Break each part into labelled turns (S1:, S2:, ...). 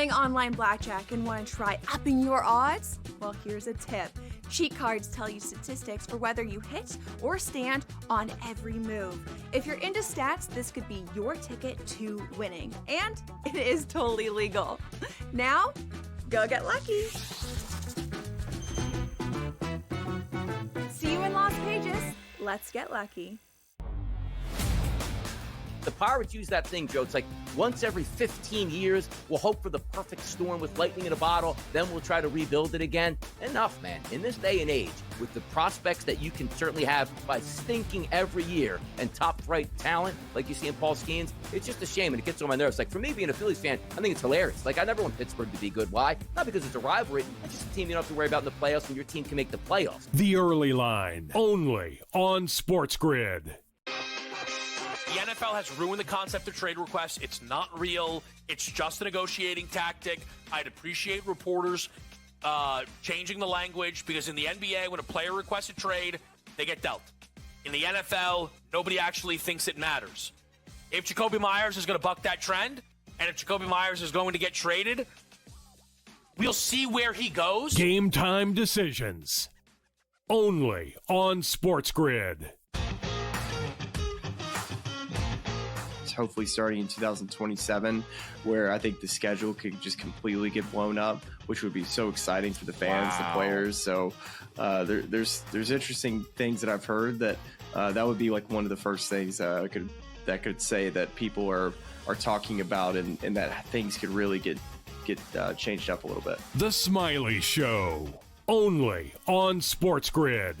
S1: Playing online blackjack and want to try upping your odds? Well, here's a tip. Cheat cards tell you statistics for whether you hit or stand on every move. If you're into stats, this could be your ticket to winning. And it is totally legal. Now, go get lucky. See you in Las Vegas. Let's get lucky.
S2: The Pirates use that thing, Joe. It's like once every 15 years, we'll hope for the perfect storm with lightning in a bottle, then we'll try to rebuild it again. Enough, man. In this day and age, with the prospects that you can certainly have by stinking every year and top-flight talent like you see in Paul Skeens, it's just a shame, and it gets on my nerves. Like, for me, being a Phillies fan, I think it's hilarious. Like, I never want Pittsburgh to be good. Why? Not because it's a rivalry. It's just a team you don't have to worry about in the playoffs, and your team can make the playoffs.
S3: The Early Line, only on SportsGrid.
S4: The NFL has ruined the concept of trade requests. It's not real. It's just a negotiating tactic. I'd appreciate reporters changing the language, because in the NBA, when a player requests a trade, they get dealt. In the NFL, nobody actually thinks it matters. If Jacoby Myers is going to buck that trend, and if Jacoby Myers is going to get traded, we'll see where he goes.
S3: Game time decisions, only on SportsGrid.
S5: Hopefully starting in 2027, where I think the schedule could just completely get blown up, which would be so exciting for the fans, the players. So there's interesting things that I've heard that that would be like one of the first things that could say that people are talking about, and that things could really get changed up a little bit.
S3: The Smiley Show, only on SportsGrid.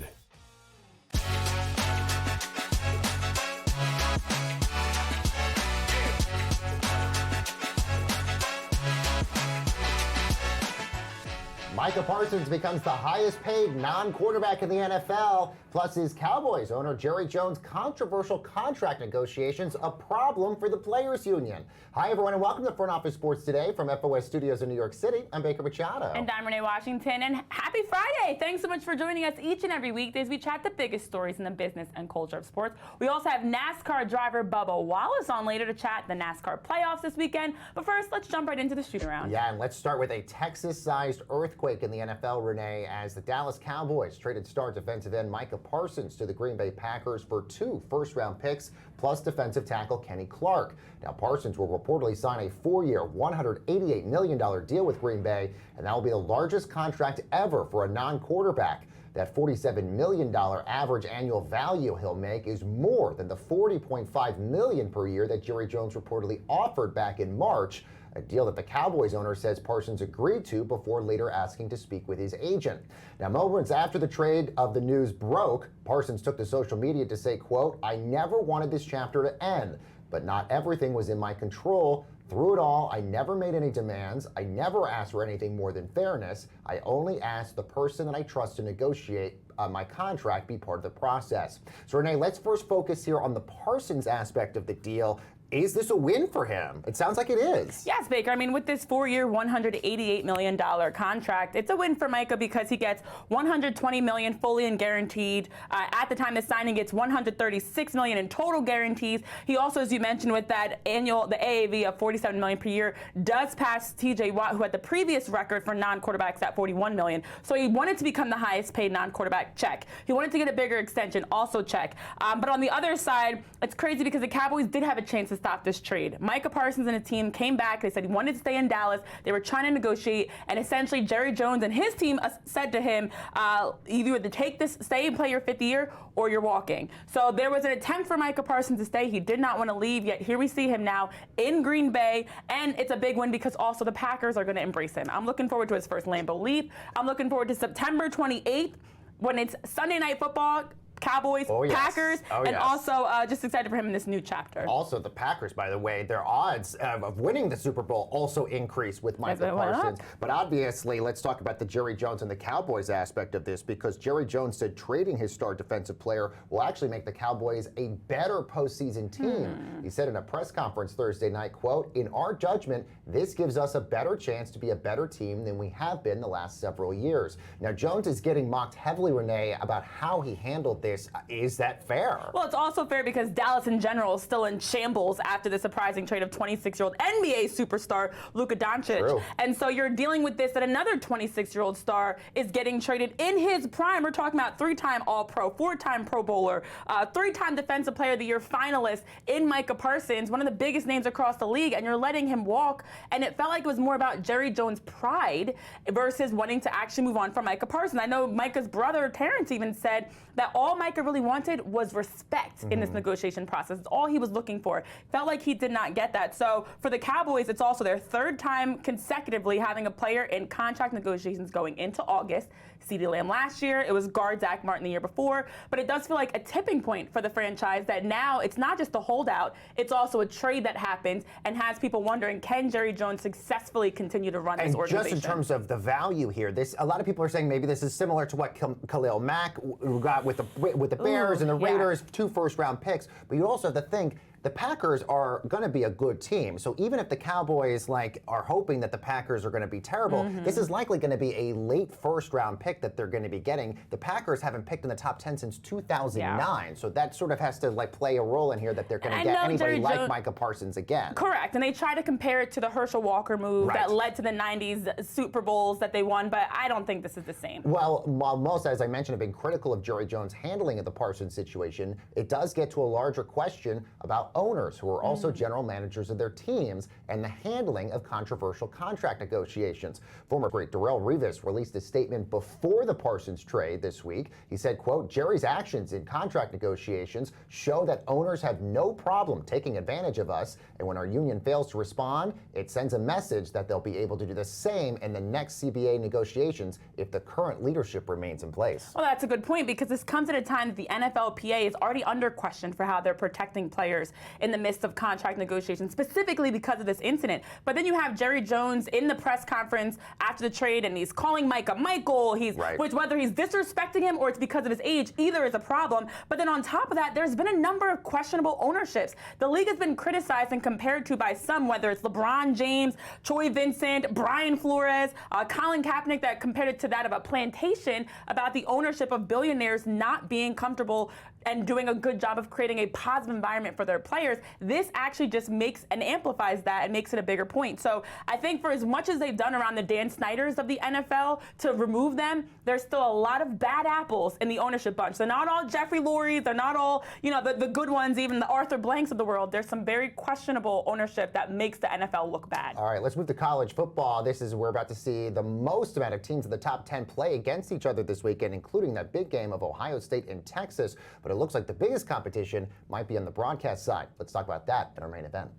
S6: Micah Parsons becomes the highest paid non-quarterback in the NFL. Plus, his Cowboys owner Jerry Jones' controversial contract negotiations a problem for the Players Union. Hi, everyone, and welcome to Front Office Sports Today from FOS Studios in New York City. I'm Baker Machado.
S7: And I'm Renee Washington, and happy Friday. Thanks so much for joining us each and every weekday as we chat the biggest stories in the business and culture of sports. We also have NASCAR driver Bubba Wallace on later to chat the NASCAR playoffs this weekend. But first, let's jump right into the shoot-around.
S6: Yeah, and let's start with a Texas-sized earthquake in the NFL, Renee, as the Dallas Cowboys traded star defensive end Micah Parsons to the Green Bay Packers for 2 first-round picks, plus defensive tackle Kenny Clark. Now, Parsons will reportedly sign a 4-year, $188 million deal with Green Bay, and that will be the largest contract ever for a non-quarterback. That $47 million average annual value he'll make is more than the $40.5 million per year that Jerry Jones reportedly offered back in March, a deal that the Cowboys owner says Parsons agreed to before later asking to speak with his agent. Now, moments after the trade of the news broke, Parsons took to social media to say, quote, "I never wanted this chapter to end, but not everything was in my control. Through it all, I never made any demands. I never asked for anything more than fairness. I only asked the person that I trust to negotiate my contract be part of the process." So, Renee, let's first focus here on the Parsons aspect of the deal. Is this a win for him? It sounds like it is.
S7: Yes, Baker. I mean, with this 4-year, $188 million contract, it's a win for Micah because he gets $120 million fully and guaranteed. At the time of signing, it's $136 million in total guarantees. He also, as you mentioned, with that annual, the AAV of $47 million per year, does pass T.J. Watt, who had the previous record for non-quarterbacks at $41 million. So he wanted to become the highest paid non-quarterback, check. He wanted to get a bigger extension, also check. But on the other side, it's crazy because the Cowboys did have a chance to stop this trade. Micah Parsons and his team came back. They said he wanted to stay in Dallas. They were trying to negotiate, and essentially Jerry Jones and his team said to him, either to take this, stay and play your 5th year, or you're walking. So there was an attempt for Micah Parsons to stay. He did not want to leave, yet here we see him now in Green Bay, and it's a big win because also the Packers are going to embrace him. I'm looking forward to his first Lambeau Leap. I'm looking forward to September 28th when it's Sunday Night Football. Cowboys, Packers, and also just excited for him in this new chapter.
S6: Also, the Packers, by the way, their odds of winning the Super Bowl also increased with Micah Parsons. But obviously, let's talk about the Jerry Jones and the Cowboys aspect of this, because Jerry Jones said trading his star defensive player will actually make the Cowboys a better postseason team. He said in a press conference Thursday night, quote, "In our judgment, this gives us a better chance to be a better team than we have been the last several years." Now, Jones is getting mocked heavily, Renee, about how he handled this. Is that fair?
S7: Well, it's also fair because Dallas in general is still in shambles after the surprising trade of 26-year-old NBA superstar Luka Doncic.
S6: True.
S7: And so you're dealing with this, that another 26-year-old star is getting traded in his prime. We're talking about 3-time All-Pro, 4-time Pro Bowler, 3-time Defensive Player of the Year finalist in Micah Parsons, one of the biggest names across the league, and you're letting him walk. And it felt like it was more about Jerry Jones' pride versus wanting to actually move on from Micah Parsons. I know Micah's brother, Terrence, even said that all Micah really wanted was respect in this negotiation process. It's all he was looking for. Felt like he did not get that. So for the Cowboys, it's also their 3rd time consecutively having a player in contract negotiations going into August. CeeDee Lamb last year, it was guard Zach Martin the year before, but it does feel like a tipping point for the franchise that now it's not just a holdout, it's also a trade that happens and has people wondering, can Jerry Jones successfully continue to run this organization?
S6: And just in terms of the value here, a lot of people are saying maybe this is similar to what Khalil Mack got with the Bears and the Raiders, 2 first-round picks, but you also have to think the Packers are going to be a good team. So even if the Cowboys are hoping that the Packers are going to be terrible, this is likely going to be a late first-round pick that they're going to be getting. The Packers haven't picked in the top 10 since 2009, so that sort of has to play a role in here that they're going to get anybody like Micah Parsons again.
S7: Correct, and they try to compare it to the Herschel Walker move that led to the 90s Super Bowls that they won, but I don't think this is the same.
S6: Well, while most, as I mentioned, have been critical of Jerry Jones' handling of the Parsons situation, it does get to a larger question about owners who are also general managers of their teams and the handling of controversial contract negotiations. Former great Darrelle Revis released a statement before the Parsons trade this week. He said, quote, Jerry's actions in contract negotiations show that owners have no problem taking advantage of us, and when our union fails to respond, it sends a message that they'll be able to do the same in the next CBA negotiations if the current leadership remains in place.
S7: Well, that's a good point because this comes at a time that the NFLPA is already under question for how they're protecting players in the midst of contract negotiations, specifically because of this incident. But then you have Jerry Jones in the press conference after the trade, and he's calling Micah Michael. Which, whether he's disrespecting him or it's because of his age, either is a problem. But then on top of that, there's been a number of questionable ownerships. The league has been criticized and compared to by some, whether it's LeBron James, Troy Vincent, Brian Flores, Colin Kaepernick, that compared it to that of a plantation, about the ownership of billionaires not being comfortable and doing a good job of creating a positive environment for their players. This actually just makes and amplifies that and makes it a bigger point. So I think for as much as they've done around the Dan Snyders of the NFL to remove them, there's still a lot of bad apples in the ownership bunch. They're not all Jeffrey Lurie's, they're not all, the good ones, even the Arthur Blanks of the world. There's some very questionable ownership that makes the NFL look bad.
S6: All right, let's move to college football. We're about to see the most amount of teams in the top 10 play against each other this weekend, including that big game of Ohio State and Texas. But it looks like the biggest competition might be on the broadcast side. Let's talk about that in our main event.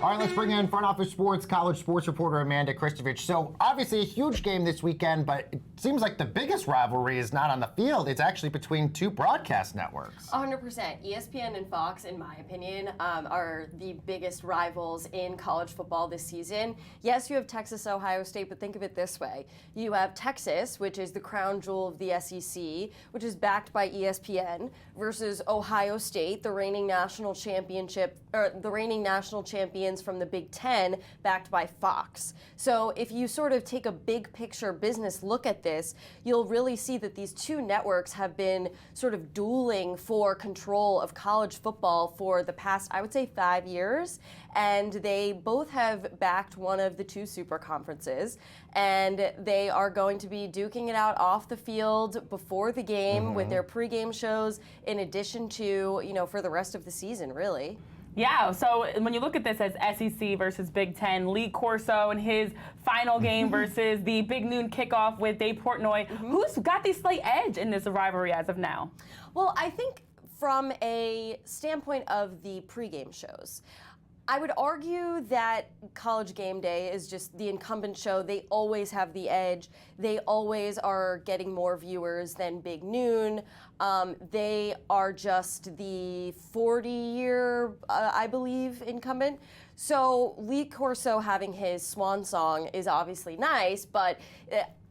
S6: All right, let's bring in Front Office Sports college sports reporter Amanda Kristovich. So obviously a huge game this weekend, but it seems like the biggest rivalry is not on the field. It's actually between 2 broadcast networks.
S8: 100%. ESPN and Fox, in my opinion, are the biggest rivals in college football this season. Yes, you have Texas, Ohio State, but think of it this way. You have Texas, which is the crown jewel of the SEC, which is backed by ESPN, versus Ohio State, the reigning national champions from the Big Ten, backed by Fox. So if you sort of take a big picture business look at this, you'll really see that these 2 networks have been sort of dueling for control of college football for the past, I would say, 5 years. And they both have backed one of the 2 super conferences, and they are going to be duking it out off the field before the game with their pregame shows, in addition to, for the rest of the season, really.
S7: Yeah, so when you look at this as SEC versus Big Ten, Lee Corso and his final game versus the big noon kickoff with Dave Portnoy, who's got the slight edge in this rivalry as of now?
S8: Well, I think from a standpoint of the pregame shows, I would argue that College Game Day is just the incumbent show. They always have the edge. They always are getting more viewers than Big Noon. They are just the 40-year, I believe, incumbent. So Lee Corso having his swan song is obviously nice, but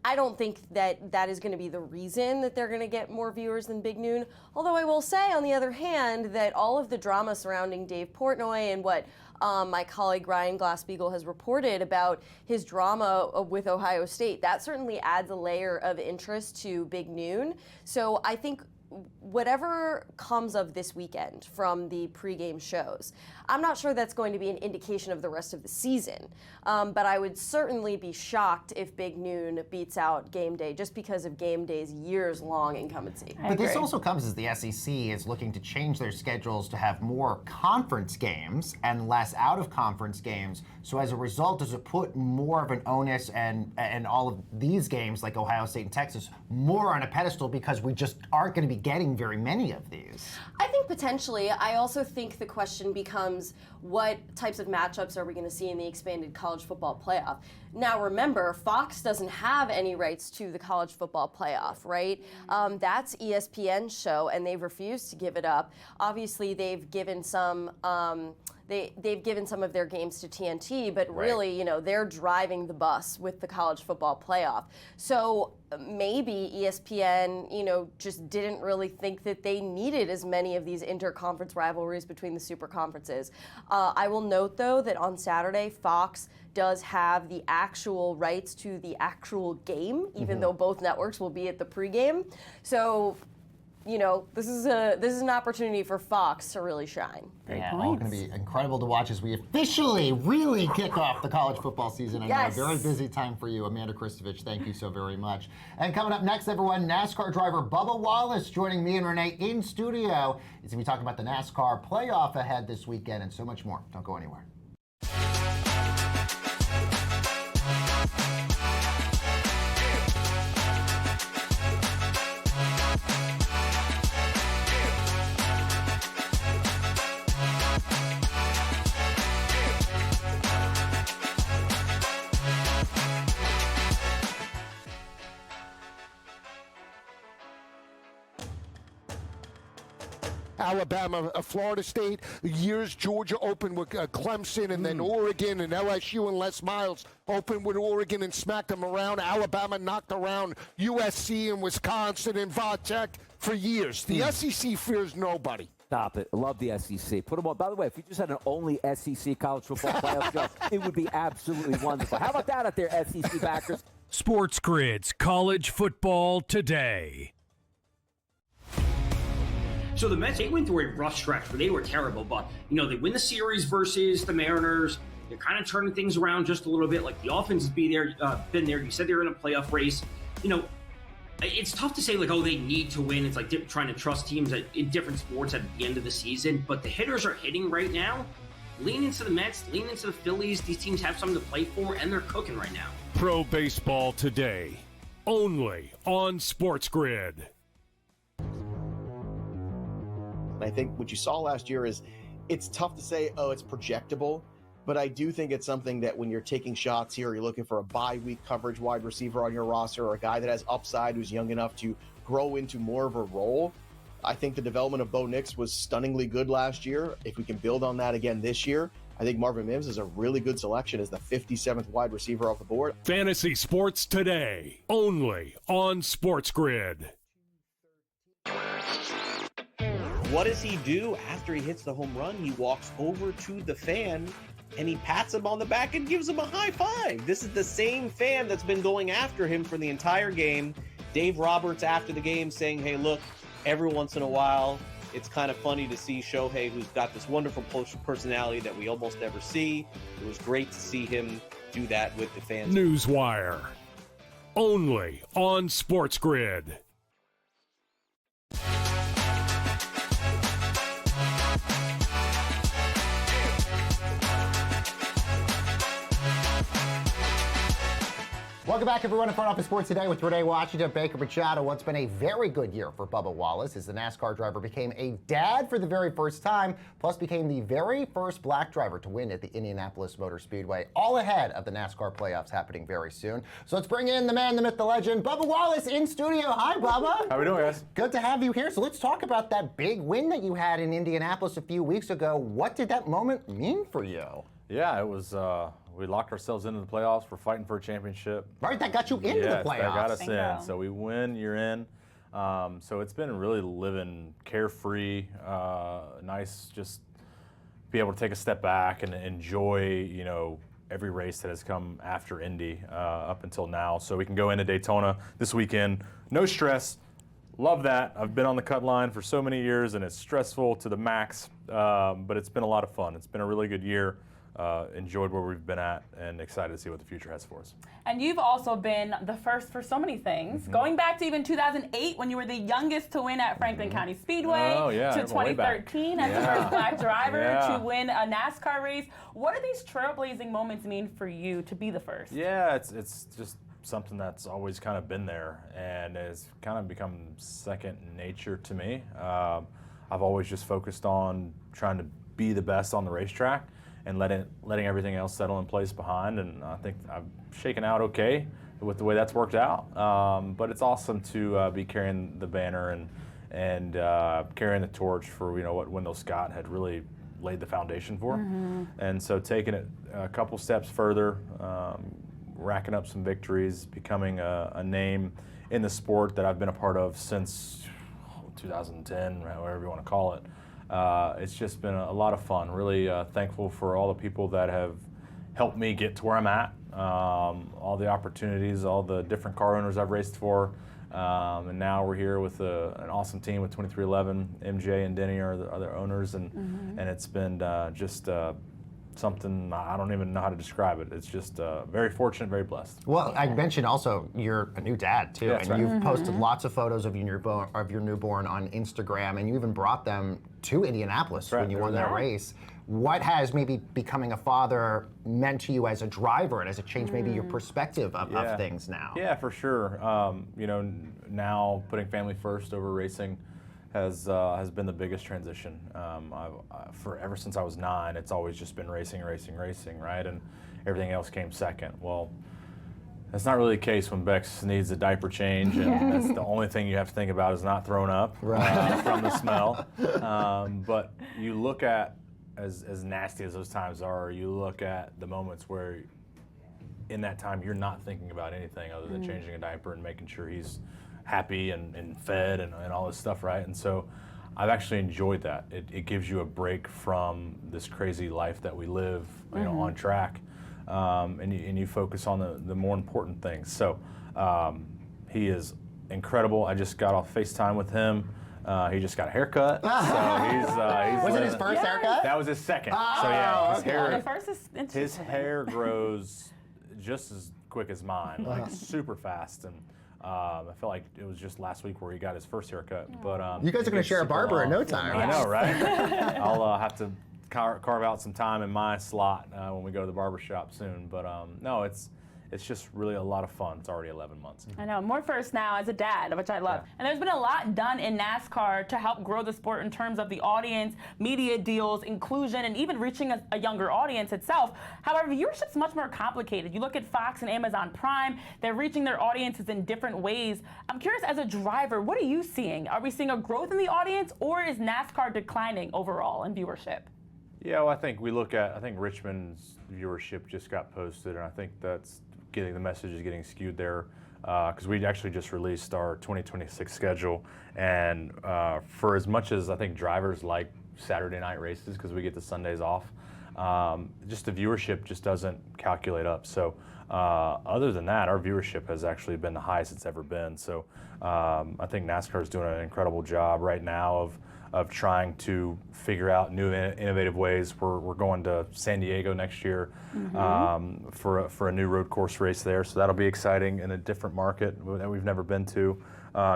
S8: I don't think that is going to be the reason that they're going to get more viewers than Big Noon. Although I will say, on the other hand, that all of the drama surrounding Dave Portnoy and what my colleague Ryan Glass-Steagall has reported about his drama with Ohio State. That certainly adds a layer of interest to Big Noon. So I think whatever comes of this weekend from the pregame shows, I'm not sure that's going to be an indication of the rest of the season, but I would certainly be shocked if Big Noon beats out Game Day just because of Game Day's years-long incumbency.
S6: But this also comes as the SEC is looking to change their schedules to have more conference games and less out-of-conference games. So as a result, does it put more of an onus and all of these games like Ohio State and Texas more on a pedestal because we just aren't going to be getting very many of these?
S8: I think potentially. I also think the question becomes what types of matchups are we going to see in the expanded college football playoff? Now remember, Fox doesn't have any rights to the college football playoff, right? That's ESPN's show, and they've refused to give it up. Obviously, they've given some they've given some of their games to TNT, but really, you know, they're driving the bus with the college football playoff. So maybe ESPN, you know, just didn't really think that they needed as many of these interconference rivalries between the super conferences. I will note, though, that on Saturday, Fox does have the actual rights to the actual game, even though both networks will be at the pregame. So, you know, this is an opportunity for Fox to really shine.
S6: All going to be incredible to watch as we officially really kick off the college football season. I know a very busy time for you. Amanda Kristovich, thank you so very much. And coming up next, everyone, NASCAR driver Bubba Wallace joining me and Renee in studio. He's going to be talking about the NASCAR playoff ahead this weekend and so much more. Don't go anywhere.
S9: Alabama, Florida State, years Georgia opened with Clemson, and then Oregon and LSU and Les Miles opened with Oregon and smacked them around. Alabama knocked around USC and Wisconsin and Va-Tech for years. The SEC fears nobody.
S10: Stop it. I love the SEC. Put them on. By the way, if you just had an only SEC college football playoff show, it would be absolutely wonderful. How about that out there, SEC backers?
S3: SportsGrid's College Football Today.
S11: So the Mets, they went through a rough stretch where they were terrible, but, you know, they win the series versus the Mariners. They're kind of turning things around just a little bit. Like, the offense has been there. You said they were in a playoff race. You know, it's tough to say, like, oh, they need to win. It's like trying to trust teams in different sports at the end of the season. But the hitters are hitting right now. Lean into the Mets, lean into the Phillies. These teams have something to play for, and they're cooking right now.
S3: Pro Baseball Today, only on SportsGrid.
S12: I think what you saw last year is it's tough to say, oh, it's projectable, but I do think it's something that when you're taking shots here, you're looking for a bye-week coverage wide receiver on your roster or a guy that has upside who's young enough to grow into more of a role. I think the development of Bo Nix was stunningly good last year. If we can build on that again this year, I think Marvin Mims is a really good selection as the 57th wide receiver off the board.
S3: Fantasy Sports Today, only on SportsGrid.
S13: What does he do after he hits the home run? He walks over to the fan and he pats him on the back and gives him a high five. This is the same fan that's been going after him for the entire game. Dave Roberts after the game saying, hey, look, every once in a while, it's kind of funny to see Shohei, who's got this wonderful personality that we almost never see. It was great to see him do that with the fans.
S3: Newswire, only on SportsGrid.
S6: Welcome back, everyone, to Front Office Sports Today with Renee Washington, Baker Machado. What's been a very good year for Bubba Wallace as the NASCAR driver became a dad for the very first time, plus became the very first black driver to win at the Indianapolis Motor Speedway, all ahead of the NASCAR playoffs happening very soon. So let's bring in the man, the myth, the legend, Bubba Wallace in studio. Hi, Bubba.
S14: How we doing, guys?
S6: Good to have you here. So let's talk about that big win that you had in Indianapolis a few weeks ago. What did that moment mean for you?
S14: Yeah, it was, we locked ourselves into the playoffs. We're fighting for a championship.
S6: Right, that got you into the playoffs.
S14: That got us in. So we win, you're in. So it's been really living carefree, nice, just be able to take a step back and enjoy, every race that has come after Indy up until now. So we can go into Daytona this weekend, no stress. Love that. I've been on the cut line for so many years, and it's stressful to the max, but it's been a lot of fun. It's been a really good year. Enjoyed where we've been at, and excited to see what the future has for us.
S7: And you've also been the first for so many things, going back to even 2008 when you were the youngest to win at Franklin County Speedway, to 2013 as the first black driver to win a NASCAR race. What do these trailblazing moments mean for you to be the first?
S14: Yeah, it's just something that's always kind of been there, and it's kind of become second nature to me. I've always just focused on trying to be the best on the racetrack and letting everything else settle in place behind, and I think I've shaken out okay with the way that's worked out. But it's awesome to be carrying the banner and carrying the torch for what Wendell Scott had really laid the foundation for. And so taking it a couple steps further, racking up some victories, becoming a name in the sport that I've been a part of since 2010, whatever you want to call it. It's just been a lot of fun. Really thankful for all the people that have helped me get to where I'm at, all the opportunities, all the different car owners I've raced for, and now we're here with an awesome team with 2311. MJ and Denny are the other owners, and it's been just something I don't even know how to describe it. It's just very fortunate, very blessed.
S6: Well, I mentioned also you're a new dad too, and you've posted lots of photos of your newborn on Instagram, and you even brought them to Indianapolis when you won that race. What has maybe becoming a father meant to you as a driver, and has it changed maybe your perspective of things now?
S14: Yeah, for sure. Now putting family first over racing has been the biggest transition. For ever since I was 9, it's always just been racing, right? And everything else came second. Well, that's not really the case when Bex needs a diaper change, and that's the only thing you have to think about is not throwing up from the smell. But you look at, as nasty as those times are, you look at the moments where in that time you're not thinking about anything other than changing a diaper and making sure he's happy and fed and all this stuff, right? And so I've actually enjoyed that. It gives you a break from this crazy life that we live, on track, and you focus on the more important things. So he is incredible. I just got off FaceTime with him. He just got a haircut. So he's
S6: was it his first haircut?
S14: That was his second. So yeah, his
S7: hair
S14: hair grows just as quick as mine, like super fast. And I felt like it was just last week where he got his first haircut. But
S6: you guys are going to share a barber in no time.
S14: I know, right? I'll have to carve out some time in my slot when we go to the barber shop soon. But no, it's just really a lot of fun. It's already 11 months.
S7: I know, more first now as a dad, which I love. And there's been a lot done in NASCAR to help grow the sport in terms of the audience, media deals, inclusion, and even reaching a younger audience itself. However, viewership's much more complicated. You look at Fox and Amazon Prime, they're reaching their audiences in different ways. I'm curious, as a driver, what are you seeing? Are we seeing a growth in the audience, or is NASCAR declining overall in viewership?
S14: Yeah, well, I think Richmond's viewership just got posted, and I think that's the message is getting skewed there, because we actually just released our 2026 schedule, and for as much as I think drivers like Saturday night races because we get the Sundays off, just the viewership just doesn't calculate up. So other than that, our viewership has actually been the highest it's ever been. So I think NASCAR is doing an incredible job right now of trying to figure out new innovative ways. We're going to San Diego next year for a new road course race there, so that'll be exciting in a different market that we've never been to.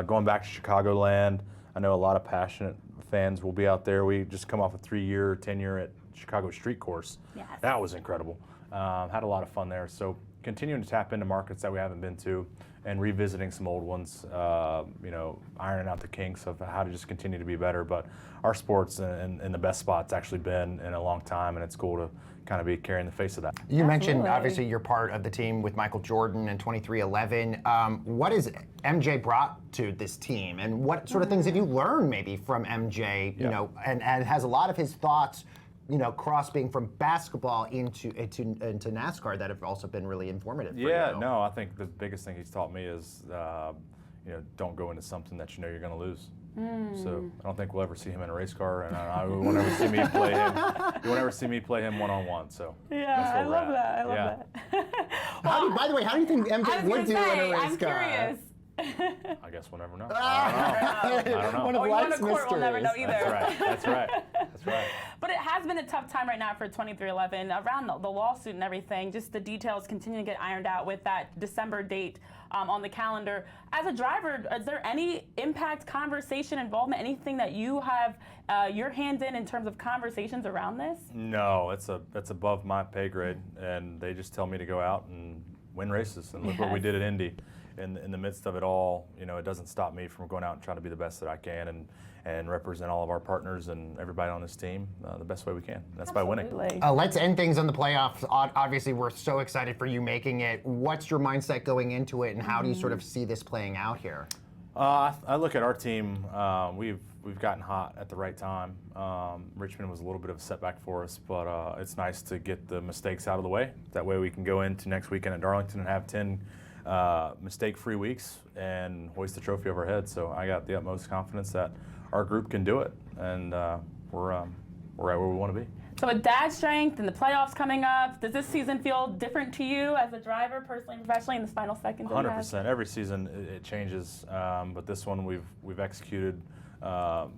S14: Going back to Chicagoland, I know a lot of passionate fans will be out there. We just come off a 3-year tenure at Chicago Street Course.
S7: Yes.
S14: That was incredible. Had a lot of fun there. So continuing to tap into markets that we haven't been to and revisiting some old ones, ironing out the kinks of how to just continue to be better. But our sport's in the best spot it's actually been in a long time, and it's cool to kind of be carrying the face of that.
S6: You mentioned, obviously, you're part of the team with Michael Jordan and 2311. What has MJ brought to this team, and what sort of things have you learned maybe from MJ, and has a lot of his thoughts cross being from basketball into NASCAR that have also been really informative for you?
S14: No, I think the biggest thing he's taught me is, don't go into something that you know you're going to lose. So I don't think we'll ever see him in a race car, and you won't ever see me play him. You won't ever see me play him one-on-one. So
S7: yeah, I love that. I love that.
S6: By the way, how do you think MJ would do in a race car?
S7: Curious.
S14: I guess we'll never know. I don't know.
S6: One of life's mysteries.
S7: We'll never know either.
S14: That's right.
S7: But it has been a tough time right now for 23XI around the lawsuit and everything. Just the details continue to get ironed out with that December date on the calendar. As a driver, is there any impact, conversation, involvement, anything that you have your hand in terms of conversations around this?
S14: No, that's above my pay grade, and they just tell me to go out and win races. And look what we did at Indy. In the midst of it all, it doesn't stop me from going out and trying to be the best that I can and represent all of our partners and everybody on this team the best way we can. That's by winning.
S6: Let's end things on the playoffs. Obviously, we're so excited for you making it. What's your mindset going into it, and how do you sort of see this playing out here?
S14: I look at our team. We've gotten hot at the right time. Richmond was a little bit of a setback for us, but it's nice to get the mistakes out of the way. That way we can go into next weekend at Darlington and have 10 mistake-free weeks and hoist the trophy over our head. So I got the utmost confidence that our group can do it, and we're right where we want to be.
S7: So with dad strength and the playoffs coming up, does this season feel different to you as a driver, personally and professionally, in the final seconds?
S14: 100%. Every season it changes, but this one we've executed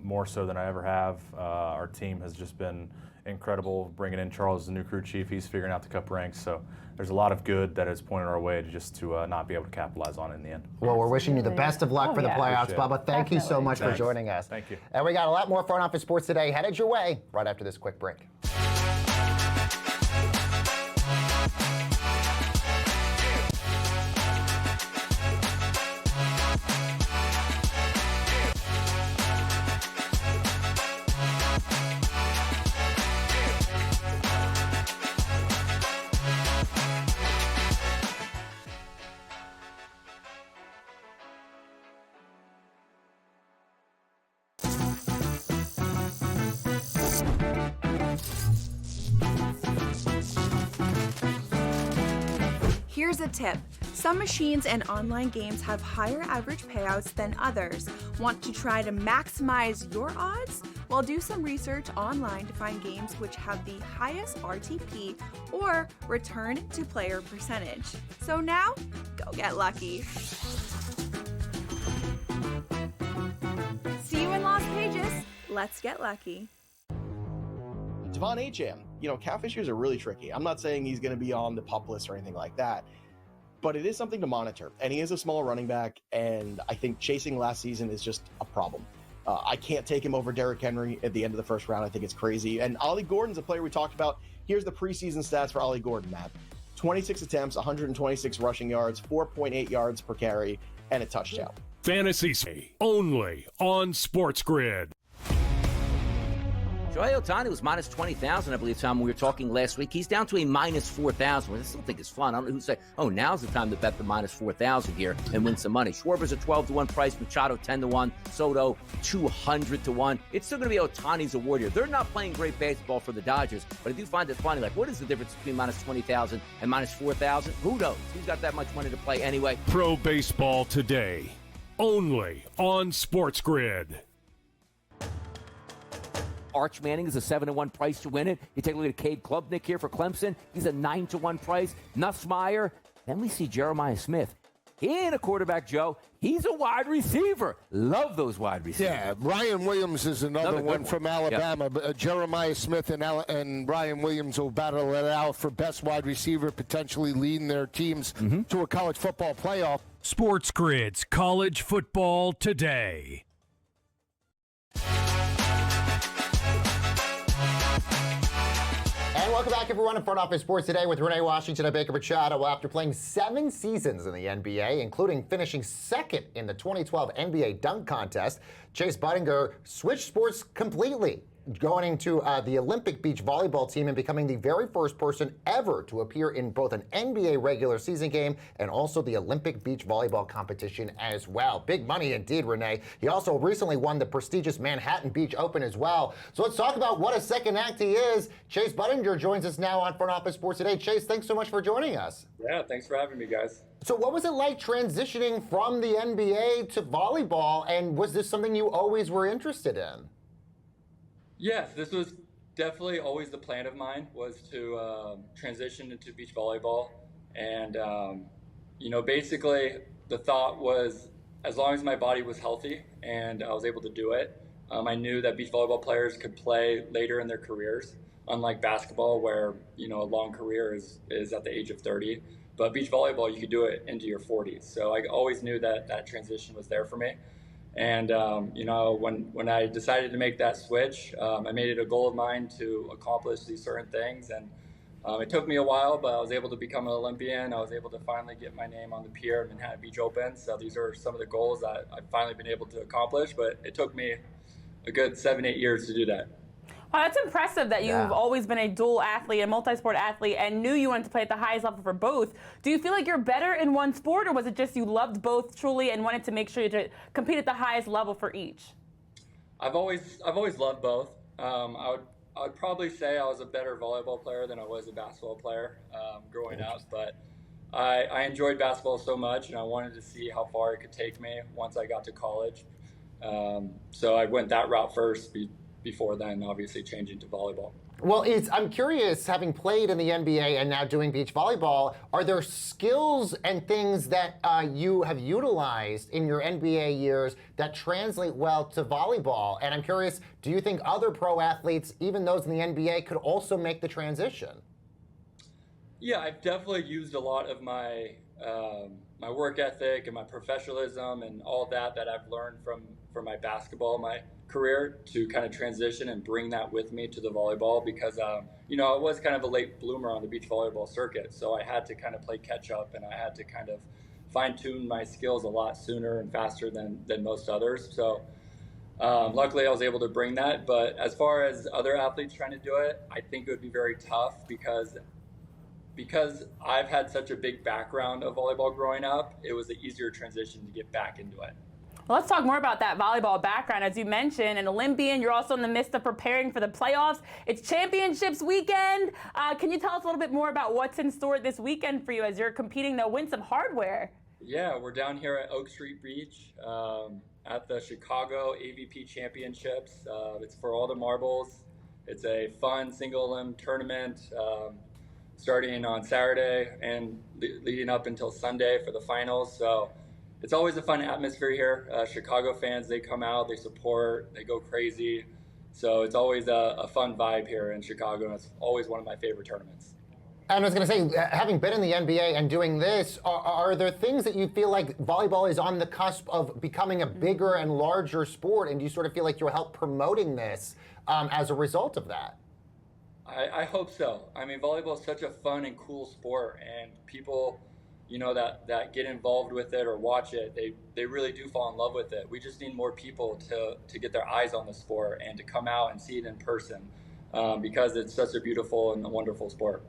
S14: more so than I ever have. Our team has just been incredible, bringing in Charles as the new crew chief. He's figuring out the cup ranks, so there's a lot of good that is pointed our way to not be able to capitalize on it in the end.
S6: Well, we're wishing you the best of luck for the playoffs, Bubba. Thank you so much for joining us.
S14: Thank you.
S6: And we got a lot more Front Office Sports today headed your way right after this quick break.
S1: Here's a tip. Some machines and online games have higher average payouts than others. Want to try to maximize your odds? Well, do some research online to find games which have the highest RTP or return to player percentage. So now, go get lucky. See you in Las Vegas. Let's get lucky.
S12: Devon Acham, catfish years are really tricky. I'm not saying he's going to be on the PUP list or anything like that, but it is something to monitor. And he is a small running back, and I think chasing last season is just a problem. I can't take him over Derrick Henry at the end of the first round. I think it's crazy. And Ollie Gordon's a player we talked about. Here's the preseason stats for Ollie Gordon, Matt. 26 attempts, 126 rushing yards, 4.8 yards per carry, and a touchdown.
S3: Fantasy only on SportsGrid.
S2: Shohei Ohtani was minus 20,000, I believe, Tom, when we were talking last week. He's down to a minus 4,000, which I still think is fun. I don't know who say, now's the time to bet the minus 4,000 here and win some money. Schwarber's a 12-1 price, Machado 10-1, Soto 200-1. It's still going to be Ohtani's award here. They're not playing great baseball for the Dodgers, but I do find it funny. Like, what is the difference between minus 20,000 and minus 4,000? Who knows? Who's got that much money to play anyway?
S3: Pro Baseball Today, only on SportsGrid.
S10: Arch Manning is a 7-1 price to win it. You take a look at Cade Klubnik here for Clemson. He's a 9-1 price. Nussmeier. Then we see Jeremiah Smith. He ain't a quarterback, Joe. He's a wide receiver. Love those wide receivers.
S9: Yeah, Ryan Williams is another one from Alabama.
S10: Yep.
S9: Jeremiah Smith and Ryan Williams will battle it out for best wide receiver, potentially leading their teams to a college football playoff.
S3: SportsGrid's College Football Today.
S6: And welcome back, everyone, to Front Office Sports Today with Renee Washington and Baker Machado. Well, after playing 7 seasons in the NBA, including finishing second in the 2012 NBA dunk contest, Chase Budinger switched sports completely. going to the Olympic beach volleyball team and becoming the very first person ever to appear in both an NBA regular season game and also the Olympic beach volleyball competition as well. Big money indeed, Renee. He also recently won the prestigious Manhattan Beach Open as well. So let's talk about what a second act he is. Chase Budinger joins us now on Front Office Sports Today. Chase, thanks so much for joining us.
S15: Yeah, thanks for having me, guys.
S6: So what was it like transitioning from the NBA to volleyball, and was this something you always were interested in?
S15: Yes, this was definitely always the plan of mine, was to transition into beach volleyball. And, basically the thought was as long as my body was healthy and I was able to do it, I knew that beach volleyball players could play later in their careers, unlike basketball where, a long career is at the age of 30. But beach volleyball, you could do it into your 40s. So I always knew that transition was there for me. And, when I decided to make that switch, I made it a goal of mine to accomplish these certain things. And it took me a while, but I was able to become an Olympian. I was able to finally get my name on the pier at Manhattan Beach Open. So these are some of the goals that I've finally been able to accomplish. But it took me a good 7-8 years to do that.
S7: Well, that's impressive that you've always been a dual athlete, a multi-sport athlete, and knew you wanted to play at the highest level for both. Do you feel like you're better in one sport, or was it just you loved both truly and wanted to make sure you compete at the highest level for each?
S15: I've always loved both. I would probably say I was a better volleyball player than I was a basketball player growing up, but I enjoyed basketball so much, and I wanted to see how far it could take me once I got to college. So I went that route first. Before then, obviously, changing to volleyball.
S6: Well, I'm curious, having played in the NBA and now doing beach volleyball, are there skills and things that you have utilized in your NBA years that translate well to volleyball? And I'm curious, do you think other pro athletes, even those in the NBA, could also make the transition?
S15: Yeah, I've definitely used a lot of my my work ethic and my professionalism and all that I've learned from my basketball, my career, to kind of transition and bring that with me to the volleyball because, I was kind of a late bloomer on the beach volleyball circuit. So I had to kind of play catch up and I had to kind of fine tune my skills a lot sooner and faster than most others. So luckily I was able to bring that. But as far as other athletes trying to do it, I think it would be very tough because I've had such a big background of volleyball growing up, it was an easier transition to get back into it.
S7: Well, let's talk more about that volleyball background. As you mentioned, an Olympian, you're also in the midst of preparing for the playoffs. It's championships weekend. Can you tell us a little bit more about what's in store this weekend for you as you're competing to win some hardware?
S15: Yeah, we're down here at Oak Street Beach at the Chicago AVP Championships. It's for all the marbles. It's a fun single-limb tournament starting on Saturday and leading up until Sunday for the finals. So it's always a fun atmosphere here. Chicago fans, they come out, they support, they go crazy. So it's always a fun vibe here in Chicago, and it's always one of my favorite tournaments.
S6: And I was going to say, having been in the NBA and doing this, are there things that you feel like volleyball is on the cusp of becoming a bigger and larger sport, and do you sort of feel like you'll help promoting this as a result of that?
S15: I hope so. I mean, volleyball is such a fun and cool sport, and people, that get involved with it or watch it, they really do fall in love with it. We just need more people to get their eyes on the sport and to come out and see it in person because it's such a beautiful and wonderful sport.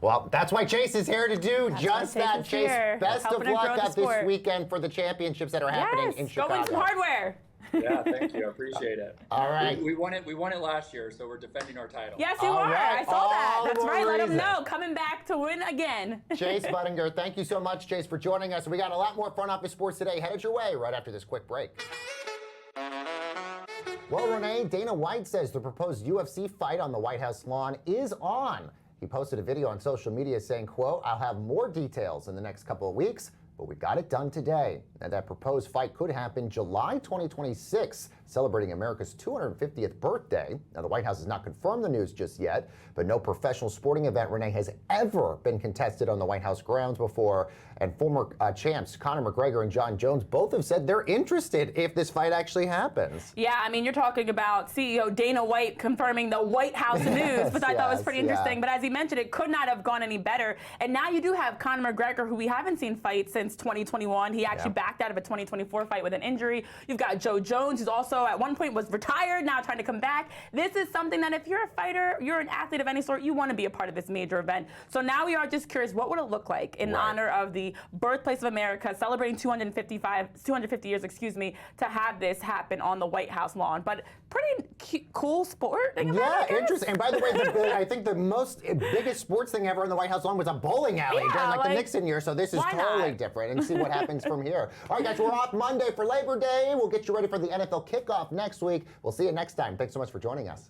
S6: Well, that's why Chase is here to do just that, Chase. Best of luck at this weekend for the championships that are happening in Chicago.
S7: Go win some hardware.
S15: Yeah, thank you. I appreciate it.
S6: All right.
S15: We won it last year, so we're defending our title.
S7: Yes, you are. Right. I saw that. That's right. Let them know. Coming back to win again.
S6: Chase Budinger, thank you so much, Chase, for joining us. We got a lot more Front Office Sports Today headed your way right after this quick break. Well, Renee, Dana White says the proposed UFC fight on the White House lawn is on. He posted a video on social media saying, quote, "I'll have more details in the next couple of weeks, but we got it done today." Now, that proposed fight could happen July 2026, celebrating America's 250th birthday. Now, the White House has not confirmed the news just yet, but no professional sporting event, Renee, has ever been contested on the White House grounds before. And former champs Conor McGregor and John Jones both have said they're interested if this fight actually happens.
S7: Yeah, I mean, you're talking about CEO Dana White confirming the White House news, which I thought was pretty interesting. But as he mentioned, it could not have gone any better. And now you do have Conor McGregor, who we haven't seen fight since 2021. He actually backed out of a 2024 fight with an injury. You've got Joe Jones, who's also also at one point was retired, now trying to come back. This is something that if you're a fighter, you're an athlete of any sort, you want to be a part of this major event. So now we are just curious, what would it look like in honor of the birthplace of America, celebrating 250 years, to have this happen on the White House lawn? But pretty cool sport.
S6: Yeah, interesting. And by the way, I think the biggest sports thing ever in the White House lawn was a bowling alley during the Nixon year. So this is totally different, and see what happens from here. All right, guys, we're off Monday for Labor Day. We'll get you ready for the NFL kickoff next week. We'll see you next time. Thanks so much for joining us.